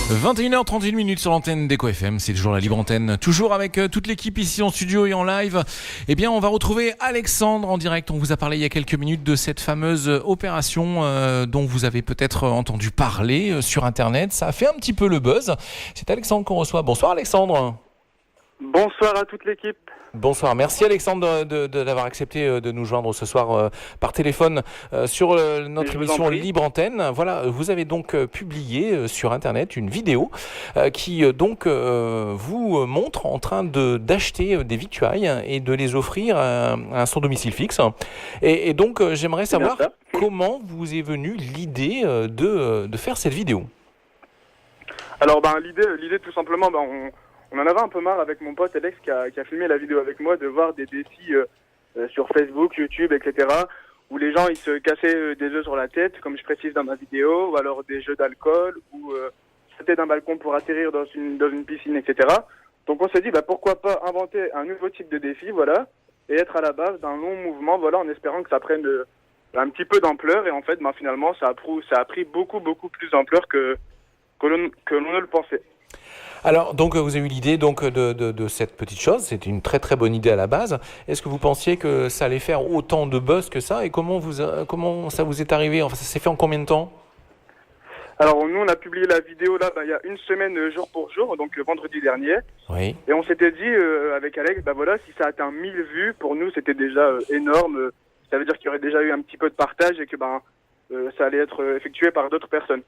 21h31 sur l'antenne d'Eco FM, c'est toujours la libre antenne, toujours avec toute l'équipe ici en studio et en live. Eh bien, on va retrouver Alexandre en direct. On vous a parlé il y a quelques minutes de cette fameuse opération dont vous avez peut-être entendu parler sur Internet. Ça a fait un petit peu le buzz. C'est Alexandre qu'on reçoit. Bonsoir Alexandre. Bonsoir à toute l'équipe. Bonsoir, merci Alexandre d'avoir accepté de nous joindre ce soir par téléphone sur notre émission Libre Antenne. Voilà, vous avez donc publié sur Internet une vidéo qui donc vous montre en train d'acheter des victuailles et de les offrir à son domicile fixe. Et donc j'aimerais savoir comment vous est venue l'idée de faire cette vidéo. Alors l'idée tout simplement, on en avait un peu marre avec mon pote Alex qui a filmé la vidéo avec moi de voir des défis sur Facebook, YouTube, etc. où les gens ils se cassaient des œufs sur la tête, comme je précise dans ma vidéo, ou alors des jeux d'alcool, ou sauter d'un balcon pour atterrir dans une piscine, etc. Donc on s'est dit pourquoi pas inventer un nouveau type de défi, voilà, et être à la base d'un long mouvement, voilà, en espérant que ça prenne un petit peu d'ampleur. Et en fait, finalement, ça a pris beaucoup plus d'ampleur que l'on ne le pensait. Alors, donc, vous avez eu l'idée donc de cette petite chose. C'était une très très bonne idée à la base. Est-ce que vous pensiez que ça allait faire autant de buzz que ça? Et comment ça vous est arrivé? Enfin, ça s'est fait en combien de temps? Alors, nous, on a publié la vidéo là, il y a une semaine, jour pour jour, donc le vendredi dernier. Oui. Et on s'était dit avec Alex, voilà, si ça atteint 1000 vues, pour nous, c'était déjà énorme. Ça veut dire qu'il y aurait déjà eu un petit peu de partage et que ça allait être effectué par d'autres personnes.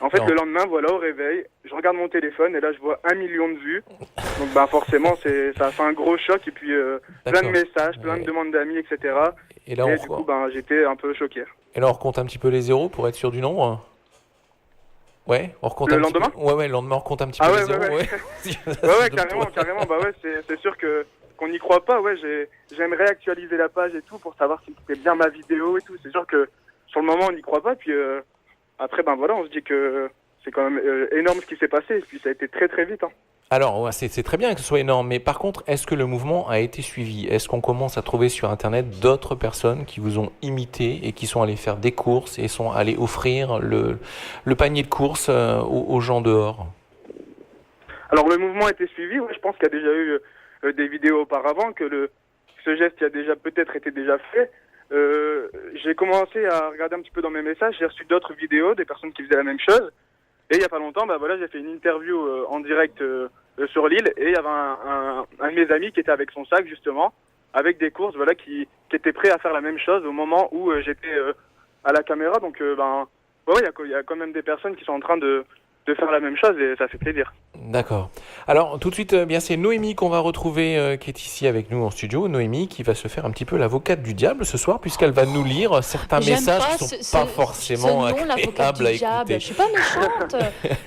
En fait, le lendemain, voilà, au réveil, je regarde mon téléphone et là, je vois 1 million de vues. Donc, forcément, ça a fait un gros choc. Et puis, plein de messages, plein de demandes d'amis, etc. Et du coup, j'étais un peu choqué. Et là, on recompte un petit peu les zéros pour être sûr du nombre. Ouais, on recompte le lendemain. Ouais, le lendemain, on recompte un petit peu les zéros. Ouais, carrément. C'est sûr qu'on n'y croit pas. Ouais, j'aimerais actualiser la page et tout pour savoir si c'était bien ma vidéo et tout. C'est sûr que sur le moment, on n'y croit pas. Puis après, on se dit que c'est quand même énorme ce qui s'est passé. Et puis ça a été très très vite. Alors, ouais, c'est très bien que ce soit énorme. Mais par contre, est-ce que le mouvement a été suivi? Est-ce qu'on commence à trouver sur Internet d'autres personnes qui vous ont imité et qui sont allées faire des courses et sont allées offrir le panier de courses aux gens dehors? Alors, le mouvement a été suivi. Ouais, je pense qu'il y a déjà eu des vidéos auparavant, que ce geste a déjà peut-être été déjà fait. J'ai commencé à regarder un petit peu dans mes messages, j'ai reçu d'autres vidéos, des personnes qui faisaient la même chose. Et il n'y a pas longtemps, j'ai fait une interview en direct sur l'île, et il y avait un de mes amis qui était avec son sac justement, avec des courses, qui était prêt à faire la même chose au moment où j'étais à la caméra. Donc il y a quand même des personnes qui sont en train de faire la même chose et ça fait plaisir. D'accord. Alors tout de suite, c'est Noémie qu'on va retrouver qui est ici avec nous en studio. Noémie qui va se faire un petit peu l'avocate du diable ce soir puisqu'elle va nous lire certains messages qui sont pas forcément agréables à écouter. Je suis pas méchante.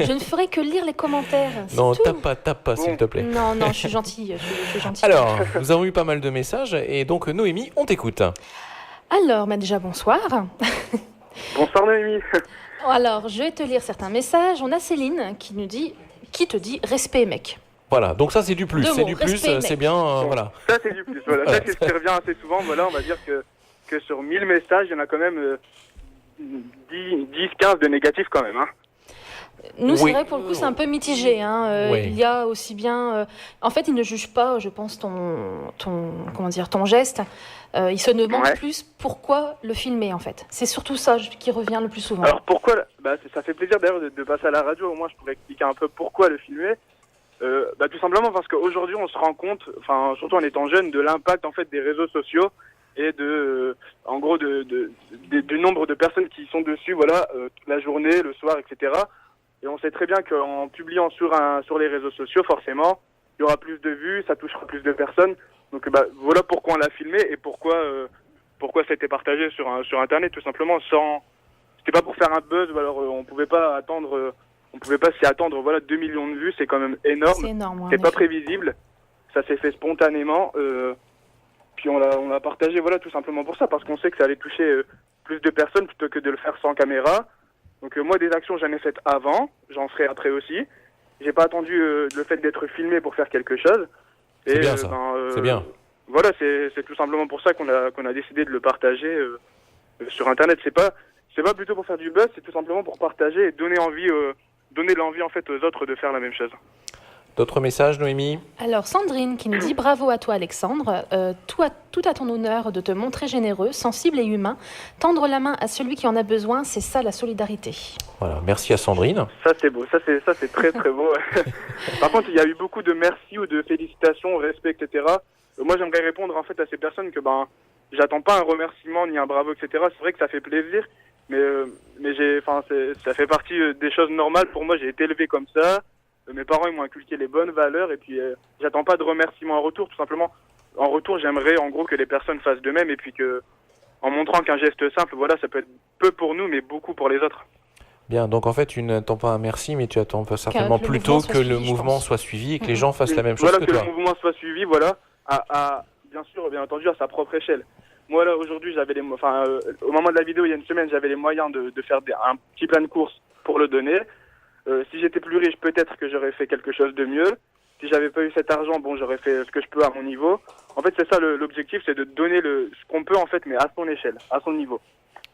Je ne ferai que lire les commentaires. Non, tape pas s'il te plaît. Non, je suis gentille. Je suis gentille. Alors, nous avons eu pas mal de messages et donc Noémie, on t'écoute. Alors, déjà bonsoir. Bonsoir Noémie. Alors, je vais te lire certains messages. On a Céline qui te dit respect mec. Voilà, donc ça c'est du plus, c'est bien, voilà. Ça c'est du plus, voilà. Ça c'est ce qui revient assez souvent, voilà, on va dire que sur 1000 messages, il y en a quand même 10-15 de négatifs quand même, Nous, c'est vrai, pour le coup, c'est un peu mitigé. Il y a aussi bien... en fait, ils ne jugent pas, je pense, ton geste. Ils se demandent plus pourquoi le filmer, en fait. C'est surtout ça qui revient le plus souvent. Alors, pourquoi... ça fait plaisir, d'ailleurs, de passer à la radio. Au moins, je pourrais expliquer un peu pourquoi le filmer. Tout simplement parce qu'aujourd'hui, on se rend compte, surtout en étant jeune, de l'impact, en fait, des réseaux sociaux et du nombre de personnes qui sont dessus, toute la journée, le soir, etc. Et on sait très bien qu'en publiant sur les réseaux sociaux, forcément, il y aura plus de vues, ça touchera plus de personnes. Donc voilà pourquoi on l'a filmé et pourquoi ça a été partagé sur Internet, tout simplement. C'était pas pour faire un buzz, on pouvait pas s'y attendre. 2 millions de vues, c'est quand même énorme. C'est énorme. C'est pas prévisible. Ça s'est fait spontanément. Puis on l'a partagé, tout simplement pour ça, parce qu'on sait que ça allait toucher plus de personnes plutôt que de le faire sans caméra. Donc moi, des actions, j'en ai faites avant, j'en ferai après aussi. J'ai pas attendu le fait d'être filmé pour faire quelque chose. C'est bien ça, c'est bien. Voilà, c'est tout simplement pour ça qu'on a décidé de le partager sur Internet. C'est pas plutôt pour faire du buzz, c'est tout simplement pour partager et donner envie donner l'envie en fait aux autres de faire la même chose. D'autres messages, Noémie? Alors Sandrine qui nous dit bravo à toi Alexandre, tout à ton honneur de te montrer généreux, sensible et humain. Tendre la main à celui qui en a besoin, c'est ça la solidarité. Voilà, merci à Sandrine. Ça c'est beau, ça c'est très très beau. Par contre, il y a eu beaucoup de merci ou de félicitations, respect, etc. Moi j'aimerais répondre en fait à ces personnes que j'attends pas un remerciement ni un bravo, etc. C'est vrai que ça fait plaisir, mais ça fait partie des choses normales. Pour moi, j'ai été élevé comme ça. Mes parents ils m'ont inculqué les bonnes valeurs et puis j'attends pas de remerciements en retour. Tout simplement, en retour, j'aimerais en gros que les personnes fassent de même et puis que, en montrant qu'un geste simple, voilà, ça peut être peu pour nous, mais beaucoup pour les autres. Bien, donc en fait, tu n'attends pas un merci, mais tu attends certainement plutôt que le mouvement soit suivi et que les gens fassent la même chose que toi. Voilà, que le mouvement soit suivi, voilà, bien entendu, à sa propre échelle. Moi là, aujourd'hui, au moment de la vidéo, il y a une semaine, j'avais les moyens de faire un petit plan de course pour le donner. Si j'étais plus riche, peut-être que j'aurais fait quelque chose de mieux. Si j'avais pas eu cet argent, j'aurais fait ce que je peux à mon niveau. En fait, c'est ça l'objectif, c'est de donner ce qu'on peut en fait, mais à son échelle, à son niveau.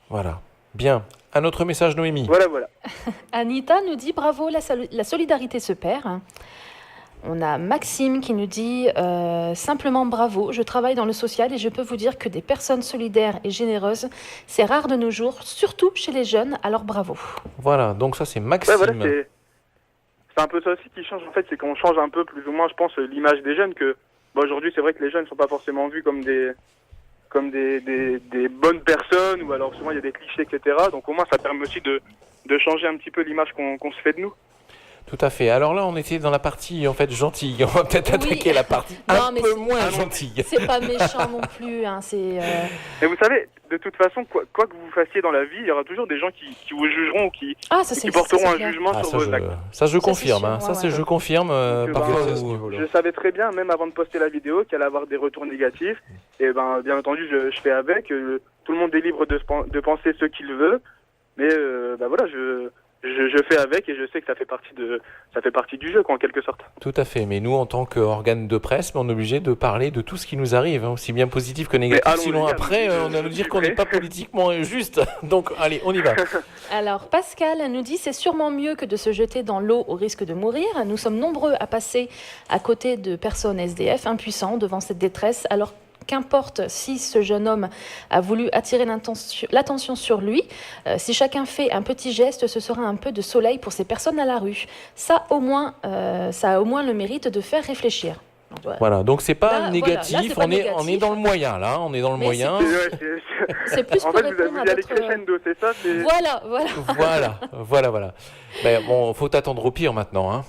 Voilà. Bien. Un autre message, Noémie. Voilà. Anita nous dit bravo, la solidarité se perd. On a Maxime qui nous dit simplement bravo, je travaille dans le social et je peux vous dire que des personnes solidaires et généreuses, c'est rare de nos jours, surtout chez les jeunes, alors bravo. Voilà, donc ça c'est Maxime. Ouais, voilà, c'est un peu ça aussi qui change en fait, c'est qu'on change un peu plus ou moins, je pense, l'image des jeunes que aujourd'hui c'est vrai que les jeunes ne sont pas forcément vus comme des bonnes personnes ou alors souvent il y a des clichés, etc. Donc au moins ça permet aussi de changer un petit peu l'image qu'on se fait de nous. Tout à fait. Alors là, on était dans la partie en fait gentille. On va peut-être attaquer la partie un peu moins gentille. C'est pas méchant non plus. Hein, Mais vous savez, de toute façon, quoi que vous fassissiez dans la vie, il y aura toujours des gens qui vous jugeront ou qui porteront un jugement sur vos actes. Ça, je confirme. Je confirme. Parfois, je savais très bien, même avant de poster la vidéo, qu'il allait avoir des retours négatifs. Et bien entendu, je fais avec. Tout le monde est libre de penser ce qu'il veut. Mais voilà, je fais avec et je sais que ça fait partie du jeu, en quelque sorte. Tout à fait. Mais nous, en tant qu'organe de presse, on est obligé de parler de tout ce qui nous arrive, aussi bien positif que négatif. Sinon, après, on va nous dire qu'on n'est pas politiquement juste. Donc, allez, on y va. Alors, Pascal nous dit c'est sûrement mieux que de se jeter dans l'eau au risque de mourir. Nous sommes nombreux à passer à côté de personnes SDF impuissants devant cette détresse. Alors, qu'importe si ce jeune homme a voulu attirer l'attention sur lui, si chacun fait un petit geste, ce sera un peu de soleil pour ces personnes à la rue. Ça a au moins le mérite de faire réfléchir. Voilà, donc c'est pas négatif, on est dans le moyen là, on est dans le moyen. C'est plus pour répondre à d'autres... c'est ça. Voilà. Bon, faut attendre au pire maintenant, hein.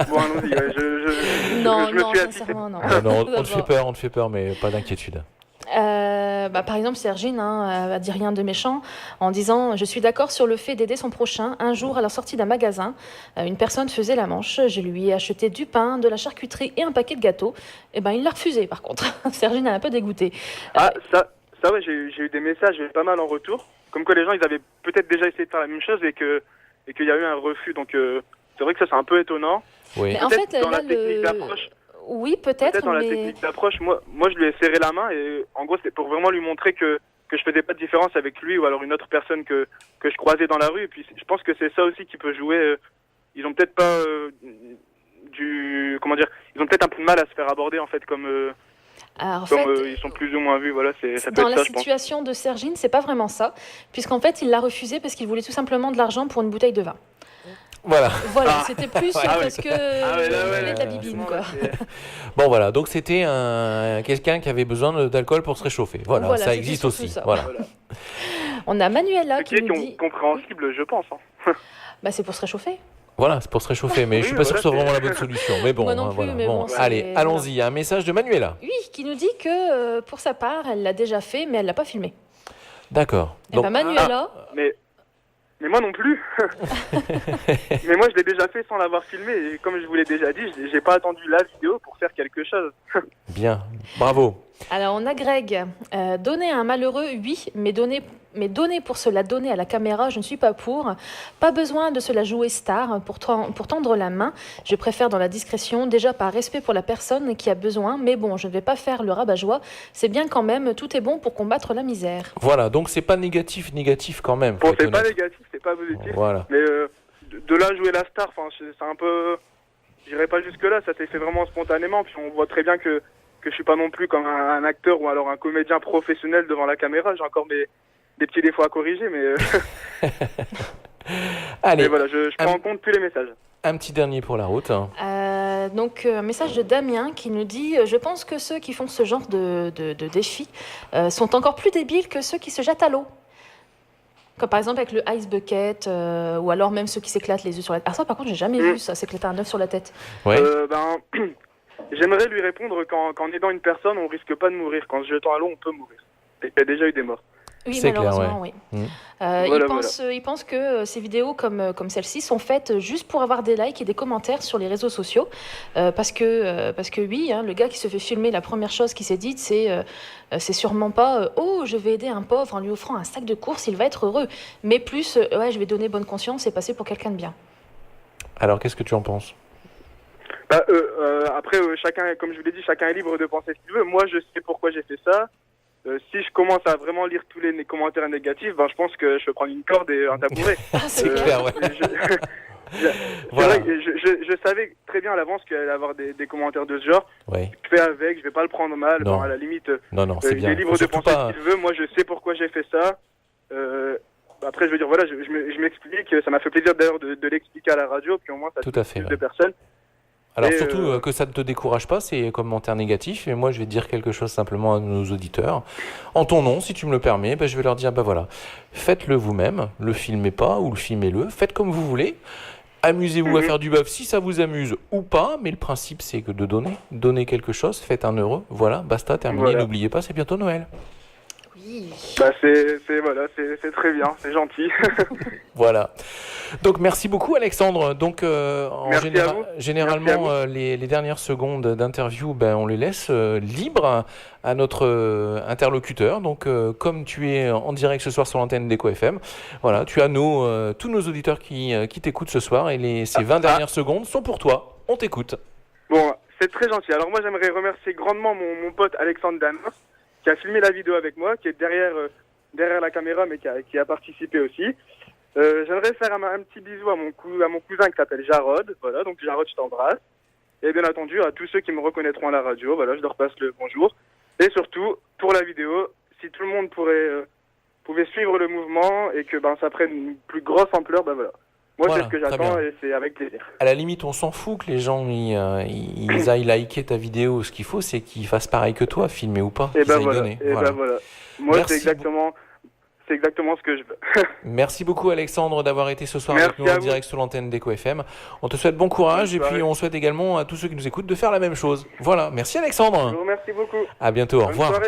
Bon, allons-y. Non, sincèrement, non. Non, on te fait peur, mais pas d'inquiétude. Par exemple, Sergine a dit rien de méchant en disant « Je suis d'accord sur le fait d'aider son prochain. Un jour, à la sortie d'un magasin, une personne faisait la manche. Je lui ai acheté du pain, de la charcuterie et un paquet de gâteaux. Et il l'a refusé, par contre. » Sergine a un peu dégoûté. Ça ouais, j'ai eu des messages pas mal en retour. Comme quoi les gens, ils avaient peut-être déjà essayé de faire la même chose et qu'il y a eu un refus. Donc, c'est vrai que ça, c'est un peu étonnant. Oui. Mais en fait, dans la technique d'approche... Oui, peut-être, dans la technique d'approche, moi je lui ai serré la main et en gros c'était pour vraiment lui montrer que je faisais pas de différence avec lui ou alors une autre personne que je croisais dans la rue. Et puis je pense que c'est ça aussi qui peut jouer. Ils ont peut-être pas ils ont peut-être un peu de mal à se faire aborder en fait comme ils sont plus ou moins vus. Voilà, ça peut dans être la ça, situation de Sergine, c'est pas vraiment ça, puisqu'en fait il l'a refusé parce qu'il voulait tout simplement de l'argent pour une bouteille de vin. Voilà, c'était plus parce que je voulais de la bibine, quoi. Bon, voilà, donc c'était quelqu'un qui avait besoin d'alcool pour se réchauffer. Voilà, ça existe aussi. Ça. Voilà. On a Manuela qui nous dit... compréhensible, je pense. C'est pour se réchauffer. Voilà, c'est pour se réchauffer, mais je suis pas sûr que ce soit vraiment la bonne solution. Mais bon, moi non plus, mais bon, allez, allons-y. Un message de Manuela. Oui, qui nous dit que pour sa part, elle l'a déjà fait, mais elle l'a pas filmé. D'accord. Donc, Manuela... Mais moi non plus. Mais moi je l'ai déjà fait sans l'avoir filmé et comme je vous l'ai déjà dit, j'ai pas attendu la vidéo pour faire quelque chose. Bien, bravo. Alors on a Greg, donner à un malheureux, oui, mais donner pour se la donner à la caméra, je ne suis pas pour. Pas besoin de se la jouer star pour tendre la main. Je préfère dans la discrétion, déjà par respect pour la personne qui a besoin, mais bon, je ne vais pas faire le rabat-joie. C'est bien quand même, tout est bon pour combattre la misère. Voilà, donc c'est pas négatif quand même. Bon, c'est pas négatif, c'est pas positif. Voilà. Mais de là jouer la star, enfin, c'est un peu, j'irai pas jusque là, ça s'est fait vraiment spontanément. Puis on voit très bien que je suis pas non plus comme un acteur ou alors un comédien professionnel devant la caméra. J'ai encore des petits défauts à corriger, mais allez. Mais voilà, je prends en compte tous les messages. Un petit dernier pour la route. Donc, un message de Damien qui nous dit « Je pense que ceux qui font ce genre de défis sont encore plus débiles que ceux qui se jettent à l'eau. » Comme par exemple avec le ice bucket, ou alors même ceux qui s'éclatent les œufs sur la tête. Ah ça par contre j'ai jamais vu ça, s'éclater un œuf sur la tête. Ouais. J'aimerais lui répondre qu'en aidant une personne, on risque pas de mourir. Qu'en se jetant à l'eau, on peut mourir. Il y a déjà eu des morts. Oui, c'est malheureusement, clair, oui. Voilà, Il pense que ces vidéos comme celle-ci sont faites juste pour avoir des likes et des commentaires sur les réseaux sociaux. Parce que oui, hein, le gars qui se fait filmer, la première chose qui s'est dite, c'est sûrement pas « Oh, je vais aider un pauvre en lui offrant un sac de courses, il va être heureux ». Mais plus « Ouais, je vais donner bonne conscience et passer pour quelqu'un de bien ». Alors, qu'est-ce que tu en penses ? Après, chacun, comme je vous l'ai dit, chacun est libre de penser ce qu'il veut. Moi, je sais pourquoi j'ai fait ça. Si je commence à vraiment lire tous les commentaires négatifs, je pense que je peux prendre une corde et un tabouret. C'est clair, ouais. Voilà. Je savais très bien à l'avance qu'il allait y avoir des commentaires de ce genre. Ouais. Je fais avec, je vais pas le prendre mal. Non. À la limite, Non, c'est bien. il est libre de penser ce qu'il veut. Moi, je sais pourquoi j'ai fait ça. Après, je veux dire, voilà, je m'explique. Ça m'a fait plaisir d'ailleurs de l'expliquer à la radio, puis au moins ça touche plus de personnes. Alors surtout que ça ne te décourage pas, ces commentaires négatifs. Et moi, je vais dire quelque chose simplement à nos auditeurs. En ton nom, si tu me le permets, je vais leur dire, voilà, faites-le vous-même, le filmez pas ou le filmez-le, faites comme vous voulez. Amusez-vous à faire du bœuf si ça vous amuse ou pas, mais le principe c'est que de donner quelque chose, faites un heureux, voilà, basta, terminé, voilà. N'oubliez pas, c'est bientôt Noël. Oui. C'est très bien, c'est gentil. Voilà. Donc merci beaucoup Alexandre. Donc généralement les dernières secondes d'interview, on les laisse libres à notre interlocuteur. Donc comme tu es en direct ce soir sur l'antenne d'Eco FM, voilà, tu as tous nos auditeurs qui t'écoutent ce soir et ces 20 dernières secondes sont pour toi. On t'écoute. Bon, c'est très gentil. Alors moi j'aimerais remercier grandement mon pote Alexandre Danos qui a filmé la vidéo avec moi, qui est derrière la caméra mais qui a participé aussi. J'aimerais faire un petit bisou à mon cousin qui s'appelle Jarod. Voilà, donc Jarod, je t'embrasse. Et bien entendu, à tous ceux qui me reconnaîtront à la radio, voilà, je leur passe le bonjour. Et surtout, pour la vidéo, si tout le monde pouvait suivre le mouvement et que ça prenne une plus grosse ampleur, voilà. Moi, c'est ce que j'attends et c'est avec plaisir. À la limite, on s'en fout que les gens ils aillent liker ta vidéo. Ce qu'il faut, c'est qu'ils fassent pareil que toi, filmer ou pas. Et voilà. Moi, c'est exactement ce que je veux. Merci beaucoup Alexandre d'avoir été ce soir avec nous en direct sur l'antenne d'Eco FM. On te souhaite bon courage et puis on souhaite également à tous ceux qui nous écoutent de faire la même chose. Voilà, merci Alexandre. Je vous remercie beaucoup. À bientôt, au revoir.